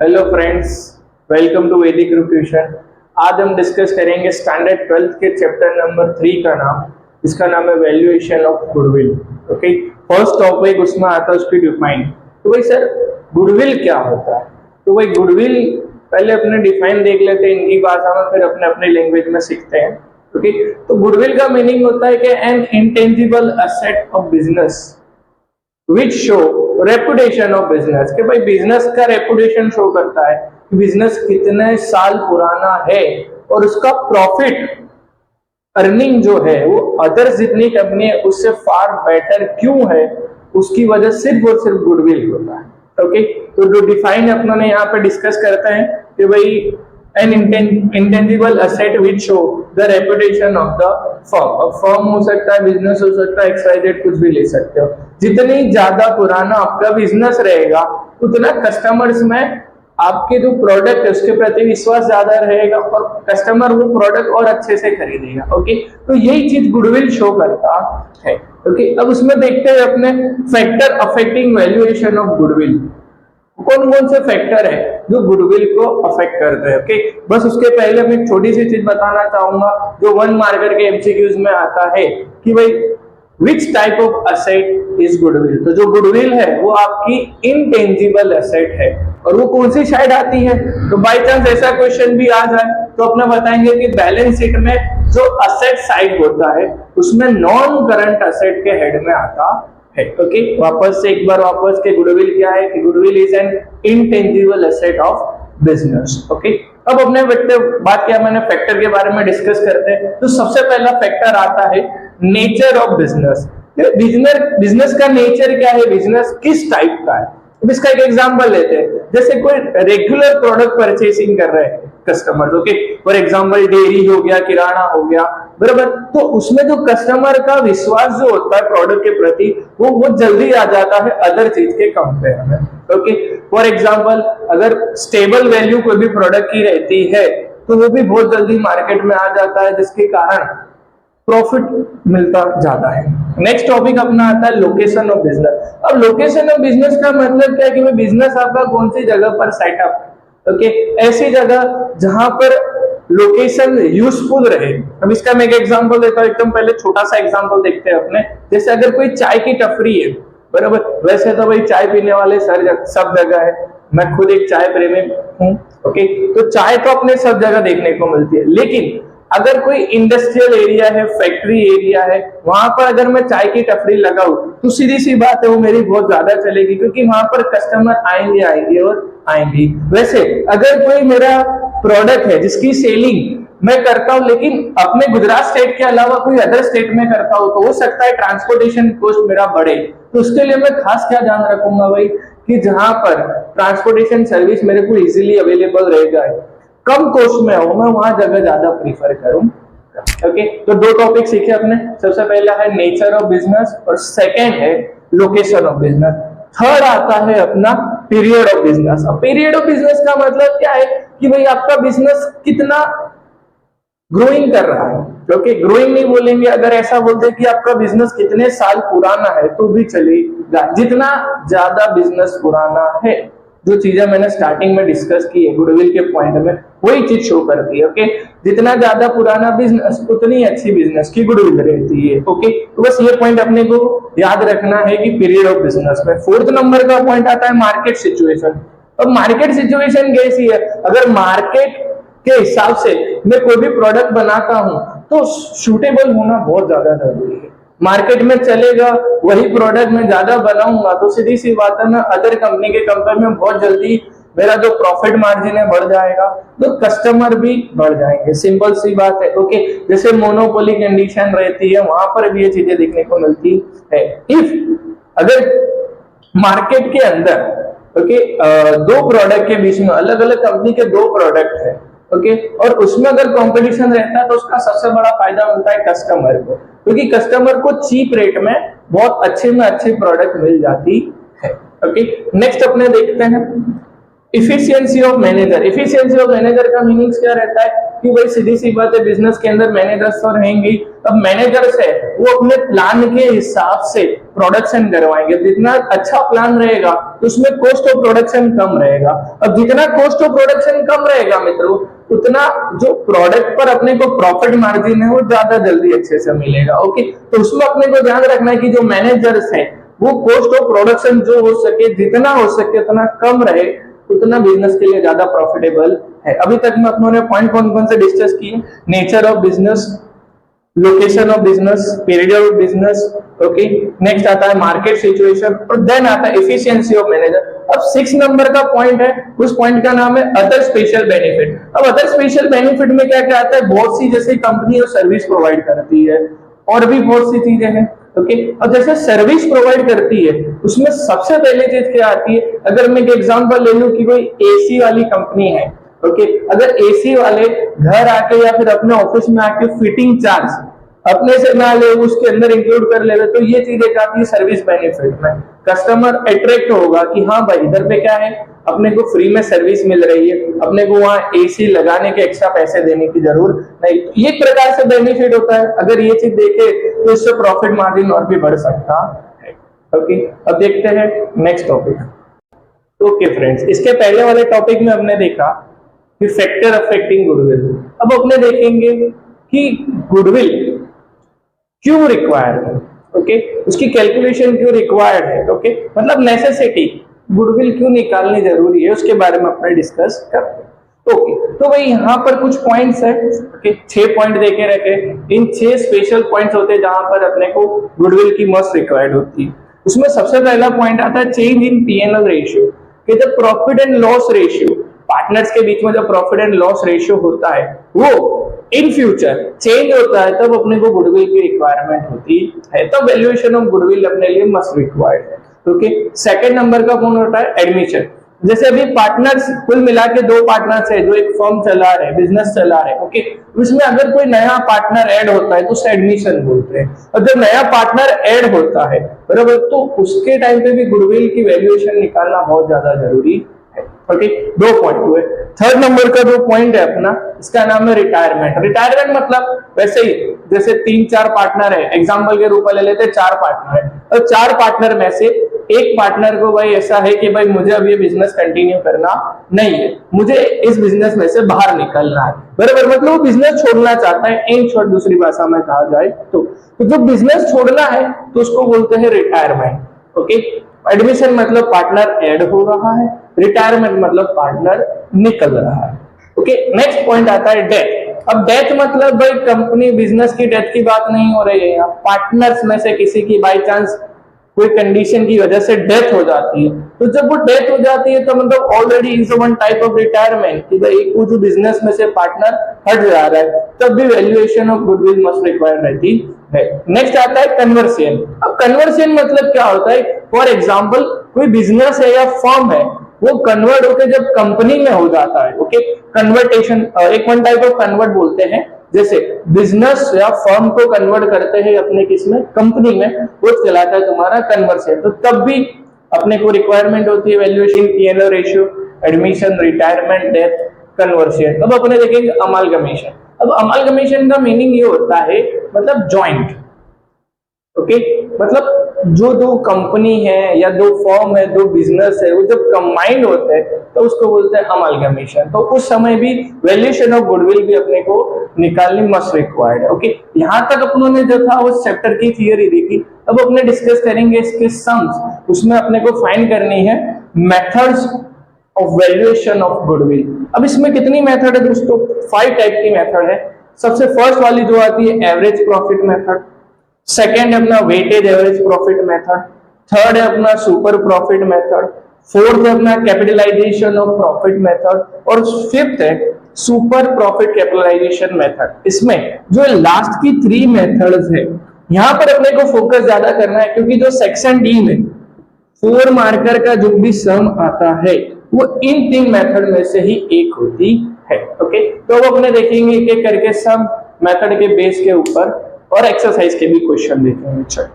Hello friends, welcome to वैदिक group tuition. आज हम डिस्कस करेंगे स्टैंडर्ड 12th के चैप्टर नंबर 3 का नाम, इसका नाम है valuation of goodwill. Okay, first topic उसमें आता है उसकी डिफाइन। तो भाई सर, गुडविल क्या होता है? तो भाई गुडविल पहले अपने डिफाइन देख लेते हैं इनकी भाषा में, फिर अपने अपने लैंग्वेज में सीखते हैं। ओके, तो गुडविल का मीनिंग होता है कि N intangible asset of business which show reputation of business, के भाई बिजनेस का रेपुटेशन शो करता है कि बिजनेस कितने साल पुराना है और उसका प्रॉफिट अर्निंग जो है वो अदर्स जितनी कंपनी है उससे फार बेटर क्यों है, उसकी वजह सिर्फ और सिर्फ गुडविल होता है। ओके, तो जो डिफाइन अपने यहाँ पे डिस्कस करते हैं कि भाई N intangible asset which show the reputation of the firm. अब फर्म हो सकता है, बिजनेस हो सकता है, एक्सवाइजेड कुछ भी ले सकते हो। जितनी ज्यादा पुराना आपका बिजनेस रहेगा उतना कस्टमर्स में आपके जो प्रोडक्ट है उसके प्रति विश्वास ज्यादा रहेगा और कस्टमर वो प्रोडक्ट और अच्छे से खरीदेगा। ओके, तो यही चीज गुडविल शो करता है। ओके, अब उसमें देखते हैं अपने factor affecting valuation of goodwill. कौन कौन से फैक्टर है जो गुडविल को अफेक्ट करते हैं। ओके, बस उसके पहले मैं एक छोटी सी चीज बताना चाहूंगा जो 1 मार्कर के एमसीक्यूज में आता है कि भाई which type of asset is goodwill. तो जो गुडविल है वो आपकी इंटेंजिबल असेट है और वो कौन सी साइड आती है। तो बाई चांस ऐसा क्वेश्चन भी आ जाए तो अपना बताएंगे कि बैलेंस शीट में जो असेट साइड होता है उसमें नॉन करंट असेट के हेड में आता है। ओके, वापस से एक बार वापस के गुडविल क्या है कि goodwill is an intangible asset of business. Okay, अब अपने बात किया मैंने फैक्टर के बारे में डिस्कस करते हैं। तो सबसे पहला फैक्टर आता है नेचर ऑफ बिजनेस। बिजनेस का नेचर क्या है, बिजनेस किस टाइप का है। अब इसका एक एग्जांपल लेते हैं, जैसे कोई रेगुलर प्रोडक्ट परचेसिंग कर रहे हैं customer. Okay, for example dairy हो गया, किराना हो गया, बराबर। तो उसमें जो कस्टमर का विश्वास जो होता है प्रोडक्ट के प्रति वो जल्दी आ जाता है अदर चीज के कंपेयर में। ओके, फॉर एग्जांपल अगर स्टेबल वैल्यू कोई भी प्रोडक्ट की रहती है तो वो भी बहुत जल्दी मार्केट में आ जाता है, जिसके कारण प्रॉफिट मिलता जाता है। नेक्स्ट टॉपिक अपना आता है लोकेशन ऑफ बिजनेस। अब लोकेशन ऑफ बिजनेस का मतलब क्या है कि बिजनेस आपका कौन सी जगह पर सेटअप। ओके, ऐसी जगह जहां पर लोकेशन यूजफुल रहे। अब इसका मैं एक एग्जांपल देता हूं, एकदम पहले छोटा सा एग्जांपल देखते हैं अपने। जैसे अगर कोई चाय की टपरी है, बराबर, वैसे तो भाई चाय पीने वाले सब जगह है, मैं खुद एक चाय प्रेमी हूं। ओके, तो चाय तो अपने सब जगह देखने को मिलती है, लेकिन अगर कोई इंडस्ट्रियल एरिया है, फैक्ट्री एरिया है, वहां पर अगर मैं चाय की टपरी लगाऊं तो सीधी सी बात है वो मेरी बहुत ज्यादा चलेगी, क्योंकि वहां पर कस्टमर आएंगे और आएंगे। वैसे अगर कोई मेरा प्रोडक्ट है जिसकी सेलिंग मैं करता हूं लेकिन अपने गुजरात स्टेट के अलावा कोई अदर स्टेट में करता हूं, तो हो सकता है ट्रांसपोर्टेशन कॉस्ट मेरा बढ़े। तो उसके लिए मैं खास क्या ध्यान रखूंगा भाई कि जहां पर ट्रांसपोर्टेशन सर्विस मेरे को इजीली अवेलेबल रह जाए, कम कॉस्ट में हो, मैं वहां जगह ज्यादा प्रीफर करूं। ओके, तो 2 टॉपिक सीखे अपने। सबसे पहला है नेचर ऑफ बिजनेस और सेकंड है लोकेशन ऑफ बिजनेस। थर्ड आता है अपना पीरियड ऑफ बिजनेस। अब पीरियड ऑफ बिजनेस का मतलब क्या है कि भाई आपका बिजनेस कितना ग्रोइंग कर रहा है। क्योंकि ग्रोइंग नहीं बोलेंगे, अगर ऐसा बोलते कि आपका बिजनेस कितने साल पुराना है तो भी चलेगा। जितना ज्यादा बिजनेस पुराना है, जो चीजें मैंने स्टार्टिंग में डिस्कस की है गुडविल के पॉइंट में, वही चीज शो करती है। ओके, जितना ज्यादा पुराना बिजनेस उतनी अच्छी बिजनेस की गुडविल रहती है। ओके, तो बस ये पॉइंट अपने को याद रखना है कि पीरियड ऑफ बिजनेस में। 4th नंबर का पॉइंट आता है मार्केट सिचुएशन। अब मार्केट सिचुएशन कैसी है, अगर मार्केट के हिसाब से मैं कोई भी प्रोडक्ट बनाता हूं तो सूटेबल होना बहुत ज्यादा जरूरी है। मार्केट में चलेगा वही प्रोडक्ट मैं ज्यादा बनाऊंगा तो सीधी सी बात है मैं अदर कंपनी के कंपेयर में बहुत जल्दी मेरा जो प्रॉफिट मार्जिन है बढ़ जाएगा, तो कस्टमर भी बढ़ जाएंगे। सिंपल सी बात है। ओके, जैसे मोनोपोली कंडीशन रहती है वहां पर भी ये चीजें देखने को मिलती है। इफ अगर मार्केट के अंदर ओके 2 प्रोडक्ट के बीच में अलग अलग कंपनी के 2 प्रोडक्ट है, ओके, और उसमें अगर कंपटीशन रहता है तो उसका सबसे बड़ा फायदा मिलता है कस्टमर को, क्योंकि कस्टमर को चीप रेट में बहुत अच्छे में अच्छी प्रोडक्ट मिल जाती है। ओके, नेक्स्ट अपने देखते हैं efficiency of manager. Efficiency of manager का मीनिंग क्या रहता है कि भाई सीधी सी बात है, बिजनेस के अंदर मैनेजर्स तो रहेंगे। अब मैनेजर्स है वो अपने प्लान के हिसाब से प्रोडक्शन करवाएंगे। जितना अच्छा प्लान रहेगा उसमें कॉस्ट ऑफ प्रोडक्शन कम रहेगा। अब जितना कॉस्ट ऑफ प्रोडक्शन कम रहेगा मित्रों, उतना जो प्रोडक्ट पर अपने को प्रॉफिट मार्जिन है वो ज्यादा जल्दी अच्छे से मिलेगा। ओके, तो उसमें अपने को ध्यान रखना है कि जो मैनेजर्स है वो कॉस्ट ऑफ प्रोडक्शन जो हो सके, जितना हो सके उतना कम रहे, उतना बिजनेस के लिए ज्यादा प्रॉफिटेबल है। अभी तक में अपनों पॉइंट कौन कौन से डिस्कस किए? Nature of business, location of business, period of business, okay. Next आता है मार्केट सिचुएशन और देन आता है एफिशिएंसी ऑफ मैनेजर। अब 6 नंबर का पॉइंट है, उस पॉइंट का नाम है अदर स्पेशल बेनिफिट। अब अदर स्पेशल बेनिफिट में क्या क्या आता है? बहुत सी जैसे कंपनी सर्विस प्रोवाइड करती है और भी बहुत सी चीजें हैं। ओके, और जैसे सर्विस प्रोवाइड करती है उसमें सबसे पहले चीज क्या आती है? अगर मैं एक एग्जांपल ले लूं कि कोई एसी वाली कंपनी है, ओके, अगर एसी वाले घर आके या फिर अपने ऑफिस में आके फिटिंग चार्ज अपने से ना ले, उसके अंदर इंक्लूड कर ले, तो ये चीज एक आती है सर्विस बेनिफिट में। कस्टमर अट्रैक्ट होगा कि हाँ भाई इधर पे क्या है, अपने को फ्री में सर्विस मिल रही है, अपने को वहां एसी लगाने के एक्स्ट्रा पैसे देने की जरूरत नहीं। ये एक प्रकार से बेनिफिट होता है। अगर ये चीज देखे तो इससे प्रॉफिट मार्जिन और भी बढ़ सकता है। ओके, अब देखते हैं नेक्स्ट टॉपिक। ओके फ्रेंड्स, इसके पहले वाले टॉपिक में हमने देखा कि फैक्टर अफेक्टिंग गुडविल। अब अपने देखेंगे कि गुडविल क्यों रिक्वायर्ड है। ओके, उसकी कैलकुलेशन क्यों रिक्वायर्ड है। ओके, मतलब नेसेसिटी, गुडविल क्यों निकालनी जरूरी है, उसके बारे में अपने डिस्कस करते हैं। ओके, तो भाई यहाँ पर कुछ पॉइंट्स है। ओके, 6 पॉइंट देके रखे। इन 6 स्पेशल पॉइंट्स होते हैं जहां पर अपने को गुडविल की मस्ट रिक्वायर्ड होती है। उसमें सबसे पहला पॉइंट आता है चेंज इन पीएनएल रेशियो, कि जब profit and loss ratio, partners के बीच में जो प्रॉफिट एंड लॉस रेशियो होता है वो इन फ्यूचर चेंज होता है, तब अपने को गुडविल की रिक्वायरमेंट होती है। तब वैल्यूएशन ऑफ गुडविल अपने लिए मस्ट रिक्वायर्ड है। ओके, सेकंड नंबर का कौन होता है? एडमिशन। जैसे अभी पार्टनर्स कुल मिला के 2 पार्टनर्स है जो एक फर्म चला रहे, बिजनेस चला रहे। ओके, उसमें अगर कोई नया पार्टनर ऐड होता है तो उसे एडमिशन बोलते हैं। और जब नया पार्टनर ऐड होता है बराबर, तो उसके टाइम पे भी गुडविल की वैल्यूएशन निकालना बहुत ज्यादा जरूरी है। ओके, 2 पॉइंट हुए। थर्ड नंबर का जो पॉइंट है अपना, इसका नाम है रिटायरमेंट। रिटायरमेंट मतलब वैसे ही जैसे 3-4 पार्टनर है, एग्जांपल के रूप में ले लेते हैं 4 पार्टनर है, और 4 पार्टनर में से एक पार्टनर को भाई ऐसा है कि भाई मुझे अब ये बिजनेस कंटिन्यू करना नहीं है, मुझे इस बिजनेस में से बाहर निकलना है, बराबर, मतलब वो बिजनेस छोड़ना चाहता है। इन शॉर्ट दूसरी भाषा में कहा जाए तो जो बिजनेस छोड़ना है तो उसको बोलते हैं रिटायरमेंट। ओके, एडमिशन मतलब पार्टनर ऐड हो रहा है, रिटायरमेंट मतलब पार्टनर निकल रहा है। ओके, नेक्स्ट पॉइंट आता है डेथ। अब डेथ मतलब भाई कंपनी बिजनेस की डेथ की बात नहीं हो रही है यहाँ, पार्टनर्स में से किसी की बाई चांस कोई कंडीशन की वजह से डेथ हो जाती है, तो जब वो डेथ हो जाती है तो मतलब already is one type of retirement कि भाई वो जो बिजनेस में से पार्टनर हट जा रहा है, तब भी valuation of goodwill must required रहती है। नेक्स्ट आता है कन्वर्शन। अब कन्वर्शन मतलब क्या होता है? फॉर एग्जाम्पल कोई बिजनेस है या फर्म है, वो कन्वर्ट होकर जब कंपनी में हो जाता है। ओके, कन्वर्टेशन एक वन टाइप ऑफ कन्वर्ट बोलते हैं। जैसे बिजनेस या फर्म को कन्वर्ट करते हैं अपने किसमें, कंपनी में, वो चलाता है तुम्हारा कन्वर्शन। तो तब भी अपने को रिक्वायरमेंट होती है valuation, PNL ratio, admission, retirement, death, conversion. अब अपने देखेंगे अमालगमेशन। अब अमालगमेशन का मीनिंग ये होता है मतलब जॉइंट। ओके, मतलब जो 2 कंपनी है या 2 फर्म है, 2 बिजनेस है, वो जब कंबाइंड होते हैं तो उसको बोलते हैं अमालगमेशन। तो उस समय भी वैल्यूएशन ऑफ गुडविल भी अपने को निकालनी मस्ट रिक्वायर्ड है। ओके, यहाँ तक अपनों ने जो था उस चैप्टर की थियरी देखी। अब अपने डिस्कस करेंगे इसके सम्स। उसमें अपने को फाइंड करनी है methods of valuation of goodwill. अब इसमें कितनी मेथड है दोस्तों? 5 टाइप की मेथड है। सबसे फर्स्ट वाली जो आती है एवरेज प्रॉफिट मेथड, सेकेंड है अपना weightage average profit method, third है अपना सुपर प्रॉफिट मेथड, फोर्थ है अपना कैपिटलाइजेशन ऑफ प्रॉफिट मेथड, और फिफ्थ है सुपर प्रॉफिट कैपिटलाइजेशन मेथड। इसमें जो लास्ट की 3 मेथड्स है, यहां पर अपने को फोकस ज्यादा करना है, क्योंकि जो सेक्शन डी में 4 मार्कर का जो भी सम आता है वो इन 3 मेथड में से ही एक होती है। ओके, तो अब अपने देखेंगे एक एक करके सम मेथड के बेस के ऊपर और एक्सरसाइज के भी क्वेश्चन देखेंगे। चलो